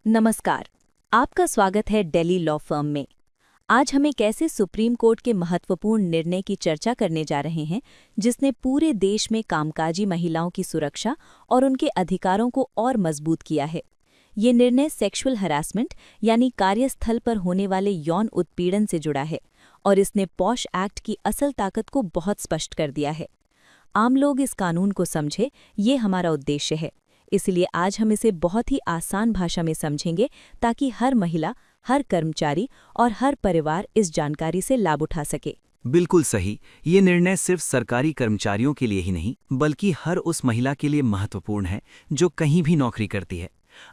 नमस्कार। आपका स्वागत है दिल्ली लॉ फर्म में। आज हम एक ऐसे सुप्रीम कोर्ट के महत्वपूर्ण निर्णय की चर्चा करने जा रहे हैं जिसने पूरे देश में कामकाजी महिलाओं की सुरक्षा और उनके अधिकारों को और मजबूत किया है। ये निर्णय सेक्सुअल हरासमेंट यानी कार्यस्थल पर होने वाले यौन उत्पीड़न से जुड़ा है और इसने पॉश एक्ट की असल ताकत को बहुत स्पष्ट कर दिया है। आम लोग इस कानून को समझे, ये हमारा उद्देश्य है। इसलिए आज हम इसे बहुत ही आसान भाषा में समझेंगे ताकि हर महिला, हर कर्मचारी और हर परिवार इस जानकारी से लाभ उठा सके। बिल्कुल सही। ये निर्णय सिर्फ सरकारी कर्मचारियों के लिए ही नहीं बल्कि हर उस महिला के लिए महत्वपूर्ण है जो कहीं भी नौकरी करती है।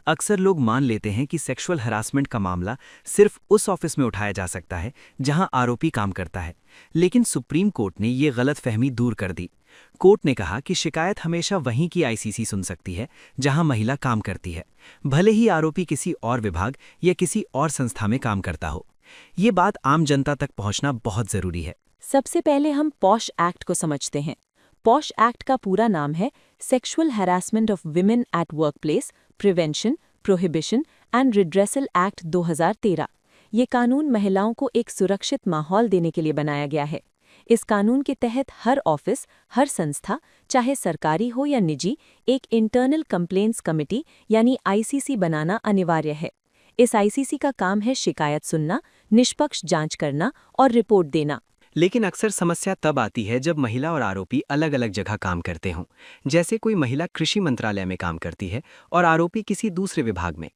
अक्सर लोग मान लेते हैं कि सेक्सुअल हरासमेंट का मामला सिर्फ उस ऑफिस में उठाया जा सकता है जहां आरोपी काम करता है, लेकिन सुप्रीम कोर्ट ने ये गलतफहमी दूर कर दी। कोर्ट ने कहा कि शिकायत हमेशा वहीं की आईसीसी सुन सकती है जहां महिला काम करती है, भले ही आरोपी किसी और विभाग या किसी और संस्था में काम करता हो। ये बात आम जनता तक पहुंचना बहुत जरूरी है। सबसे पहले हम पॉश एक्ट को समझते हैं। पॉश एक्ट का पूरा नाम है sexual harassment of women at workplace prevention, prohibition and redressal act 2013। ये कानून महिलाओं को एक सुरक्षित माहौल देने के लिए बनाया गया है। इस कानून के तहत हर ऑफिस, हर संस्था, चाहे सरकारी हो या निजी, एक इंटरनल कंप्लेंट्स कमेटी यानी आईसीसी बनाना अनिवार्य है। इस आईसीसी का काम है शिकायत सुनना, निष्पक्ष जांच करना और रिपोर्ट देना। लेकिन अक्सर समस्या तब आती है जब महिला और आरोपी अलग अलग जगह काम करते हों। जैसे कोई महिला कृषि मंत्रालय में काम करती है और आरोपी किसी दूसरे विभाग में।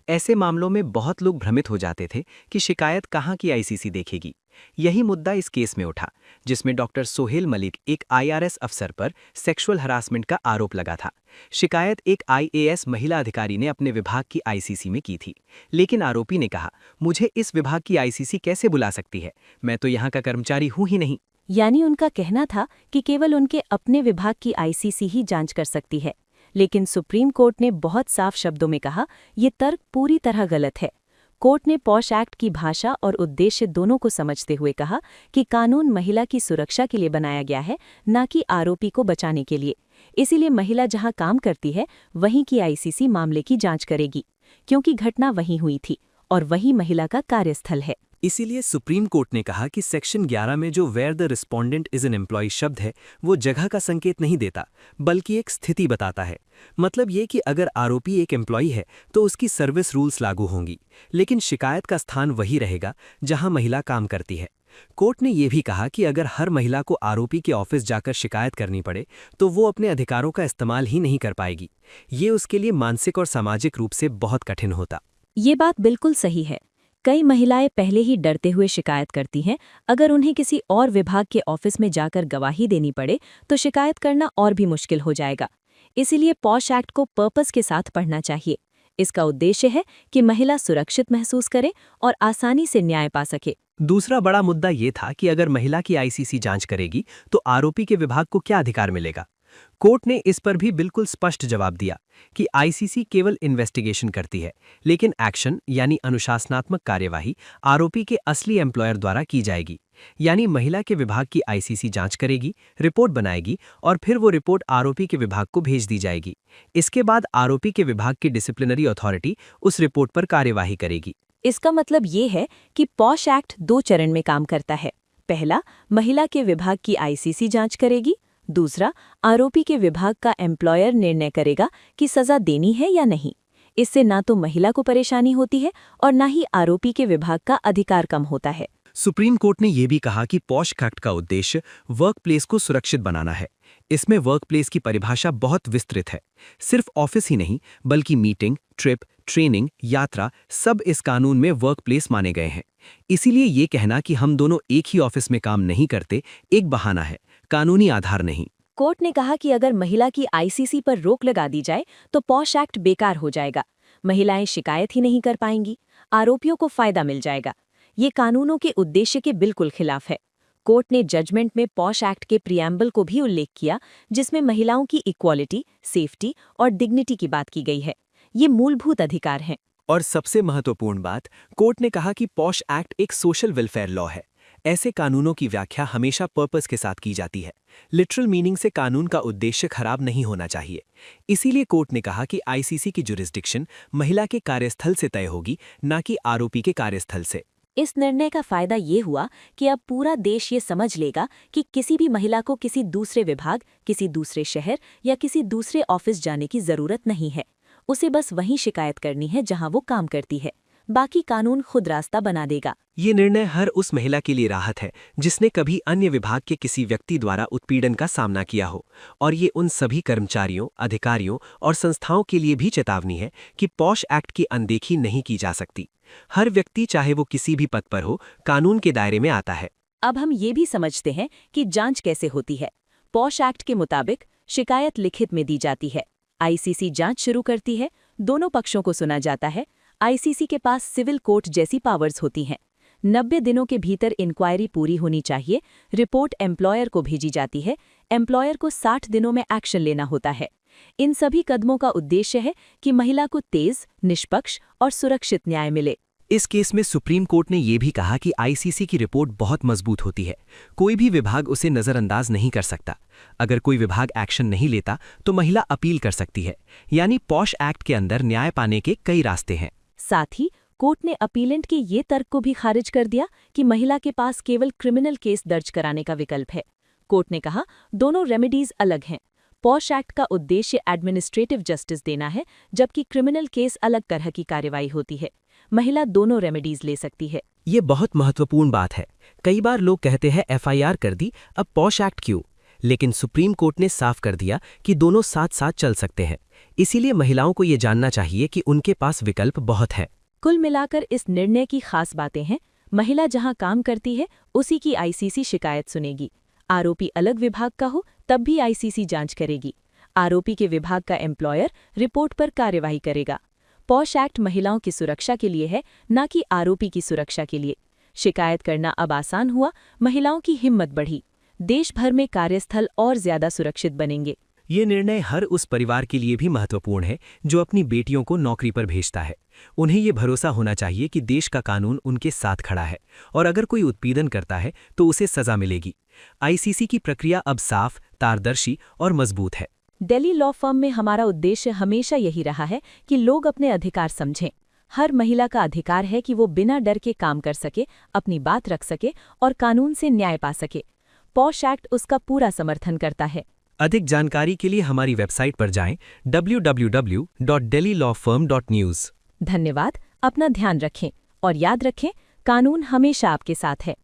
ऐसे मामलों में बहुत लोग भ्रमित हो जाते थे कि शिकायत कहाँ की आईसीसी देखेगी। यही मुद्दा इस केस में उठा, जिसमें डॉक्टर सोहेल मलिक एक आईआरएस अफसर पर सेक्सुअल हरासमेंट का आरोप लगा था। शिकायत एक आईएएस महिला अधिकारी ने अपने विभाग की आईसीसी में की थी, लेकिन आरोपी ने कहा, मुझे इस विभाग की आईसीसी कैसे बुला सकती है, मैं तो यहाँ का कर्मचारी हूँ ही नहीं। यानी उनका कहना था कि केवल उनके अपने विभाग की आईसीसी ही जांच कर सकती है। लेकिन सुप्रीम कोर्ट ने बहुत साफ शब्दों में कहा, ये तर्क पूरी तरह गलत है। कोर्ट ने पॉश एक्ट की भाषा और उद्देश्य दोनों को समझते हुए कहा कि कानून महिला की सुरक्षा के लिए बनाया गया है, न कि आरोपी को बचाने के लिए। इसीलिए महिला जहां काम करती है वहीं की आईसीसी मामले की जांच करेगी, क्योंकि घटना वहीं हुई थी और वही महिला का कार्यस्थल है। इसीलिए सुप्रीम कोर्ट ने कहा कि सेक्शन 11 में जो where the respondent is an employee शब्द है, वो जगह का संकेत नहीं देता बल्कि एक स्थिति बताता है। मतलब ये कि अगर आरोपी एक एम्प्लॉय है तो उसकी सर्विस रूल्स लागू होंगी, लेकिन शिकायत का स्थान वही रहेगा जहां महिला काम करती है। कोर्ट ने यह भी कहा कि अगर हर महिला को आरोपी के ऑफिस जाकर शिकायत करनी पड़े तो वो अपने अधिकारों का इस्तेमाल ही नहीं कर पाएगी। ये उसके लिए मानसिक और सामाजिक रूप से बहुत कठिन होता। ये बात बिल्कुल सही है। कई महिलाएं पहले ही डरते हुए शिकायत करती हैं। अगर उन्हें किसी और विभाग के ऑफिस में जाकर गवाही देनी पड़े तो शिकायत करना और भी मुश्किल हो जाएगा। इसीलिए पॉश एक्ट को पर्पस के साथ पढ़ना चाहिए। इसका उद्देश्य है कि महिला सुरक्षित महसूस करे और आसानी से न्याय पा सके। दूसरा बड़ा मुद्दा ये था कि अगर महिला की आईसीसी जांच करेगी तो आरोपी के विभाग को क्या अधिकार मिलेगा। कोर्ट ने इस पर भी बिल्कुल स्पष्ट जवाब दिया कि आईसीसी केवल इन्वेस्टिगेशन करती है, लेकिन एक्शन यानी अनुशासनात्मक कार्यवाही आरोपी के असली एम्प्लॉयर द्वारा की जाएगी। यानी महिला के विभाग की आईसीसी जांच करेगी, रिपोर्ट बनाएगी और फिर वो रिपोर्ट आरोपी के विभाग को भेज दी जाएगी। इसके बाद आरोपी के विभाग की डिसिप्लिनरी अथॉरिटी उस रिपोर्ट पर कार्यवाही करेगी। इसका मतलब ये है कि पॉश एक्ट 2 चरण में काम करता है। पहला, महिला के विभाग की आईसीसी जांच करेगी। दूसरा, आरोपी के विभाग का एम्प्लॉयर निर्णय करेगा कि सजा देनी है या नहीं। इससे ना तो महिला को परेशानी होती है और ना ही आरोपी के विभाग का अधिकार कम होता है। सुप्रीम कोर्ट ने यह भी कहा कि पॉश एक्ट का उद्देश्य वर्कप्लेस को सुरक्षित बनाना है। इसमें वर्कप्लेस की परिभाषा बहुत विस्तृत है। सिर्फ ऑफिस ही नहीं बल्कि मीटिंग, ट्रिप, ट्रेनिंग, यात्रा सब इस कानून में वर्कप्लेस माने गए हैं। इसीलिए ये कहना कि हम दोनों एक ही ऑफिस में काम नहीं करते एक बहाना है, कानूनी आधार नहीं। कोर्ट ने कहा कि अगर महिला की आईसीसी पर रोक लगा दी जाए तो पॉश एक्ट बेकार हो जाएगा। महिलाएं शिकायत ही नहीं कर पाएंगी, आरोपियों को फायदा मिल जाएगा। ये कानूनों के उद्देश्य के बिल्कुल खिलाफ है। कोर्ट ने जजमेंट में पॉश एक्ट के प्रियम्बल को भी उल्लेख किया, जिसमें महिलाओं की इक्वालिटी, सेफ्टी और डिग्निटी की बात की गई है। ये मूलभूत अधिकार हैं। और सबसे महत्वपूर्ण बात, कोर्ट ने कहा कि पॉश एक्ट एक सोशल वेलफेयर लॉ है। ऐसे कानूनों की व्याख्या हमेशा पर्पस के साथ की जाती है। लिटरल मीनिंग से कानून का उद्देश्य खराब नहीं होना चाहिए। इसीलिए कोर्ट ने कहा कि आईसीसी की जुरिस्डिक्शन महिला के कार्यस्थल से तय होगी, न कि आरोपी के कार्यस्थल से। इस निर्णय का फायदा ये हुआ कि अब पूरा देश ये समझ लेगा कि किसी भी महिला को किसी दूसरे विभाग, किसी दूसरे शहर या किसी दूसरे ऑफिस जाने की जरूरत नहीं है। उसे बस वहीं शिकायत करनी है जहां वो काम करती है। बाकी कानून खुद रास्ता बना देगा। ये निर्णय हर उस महिला के लिए राहत है जिसने कभी अन्य विभाग के किसी व्यक्ति द्वारा उत्पीड़न का सामना किया हो, और ये उन सभी कर्मचारियों, अधिकारियों और संस्थाओं के लिए भी चेतावनी है कि पॉश एक्ट की अनदेखी नहीं की जा सकती। हर व्यक्ति, चाहे वो किसी भी पद पर हो, कानून के दायरे में आता है। अब हम ये भी समझते हैं कि जांच कैसे होती है। पॉश एक्ट के मुताबिक शिकायत लिखित में दी जाती है। आईसीसी जांच शुरू करती है, दोनों पक्षों को सुना जाता है। आईसीसी के पास सिविल कोर्ट जैसी पावर्स होती हैं। 90 दिनों के भीतर इंक्वायरी पूरी होनी चाहिए। रिपोर्ट एम्प्लॉयर को भेजी जाती है। एम्प्लॉयर को 60 दिनों में एक्शन लेना होता है। इन सभी कदमों का उद्देश्य है कि महिला को तेज, निष्पक्ष और सुरक्षित न्याय मिले। इस केस में सुप्रीम कोर्ट ने यह भी कहा कि आईसीसी की रिपोर्ट बहुत मजबूत होती है। कोई भी विभाग उसे नजरअंदाज नहीं कर सकता। अगर कोई विभाग एक्शन नहीं लेता तो महिला अपील कर सकती है। यानी पॉश एक्ट के अंदर न्याय पाने के कई रास्ते हैं। साथ ही कोर्ट ने अपीलेंट के ये तर्क को भी खारिज कर दिया कि महिला के पास केवल क्रिमिनल केस दर्ज कराने का विकल्प है। कोर्ट ने कहा, दोनों रेमेडीज अलग हैं। पॉश एक्ट का उद्देश्य एडमिनिस्ट्रेटिव जस्टिस देना है, जबकि क्रिमिनल केस अलग तरह की कार्रवाई होती है। महिला दोनों रेमेडीज ले सकती है। ये बहुत महत्वपूर्ण बात है। कई बार लोग कहते हैं एफआईआर कर दी, अब पॉश एक्ट क्यों? लेकिन सुप्रीम कोर्ट ने साफ कर दिया कि दोनों साथ साथ चल सकते हैं। इसीलिए महिलाओं को ये जानना चाहिए कि उनके पास विकल्प बहुत है। कुल मिलाकर इस निर्णय की खास बातें हैं। महिला जहां काम करती है, उसी की आईसीसी शिकायत सुनेगी। आरोपी अलग विभाग का हो, तब भी आईसीसी जांच करेगी। आरोपी के विभाग का एम्प्लॉयर रिपोर्ट पर कार्यवाही करेगा। पॉश एक्ट महिलाओं की सुरक्षा के लिए है, न कि आरोपी की सुरक्षा के लिए। शिकायत करना अब आसान हुआ, महिलाओं की हिम्मत बढ़ी। देश भर में कार्यस्थल और ज्यादा सुरक्षित बनेंगे। ये निर्णय हर उस परिवार के लिए भी महत्वपूर्ण है जो अपनी बेटियों को नौकरी पर भेजता है। उन्हें ये भरोसा होना चाहिए कि देश का कानून उनके साथ खड़ा है, और अगर कोई उत्पीड़न करता है तो उसे सजा मिलेगी। आईसीसी की प्रक्रिया अब साफ, पारदर्शी और मजबूत है। दिल्ली लॉ फर्म में हमारा उद्देश्य हमेशा यही रहा है कि लोग अपने अधिकार समझें। हर महिला का अधिकार है कि वो बिना डर के काम कर सके, अपनी बात रख सके और कानून से न्याय पा सके। पॉश एक्ट उसका पूरा समर्थन करता है। अधिक जानकारी के लिए हमारी वेबसाइट पर जाएं www.dellylawfirm.news। धन्यवाद। अपना ध्यान रखें और याद रखें, कानून हमेशा आपके साथ है।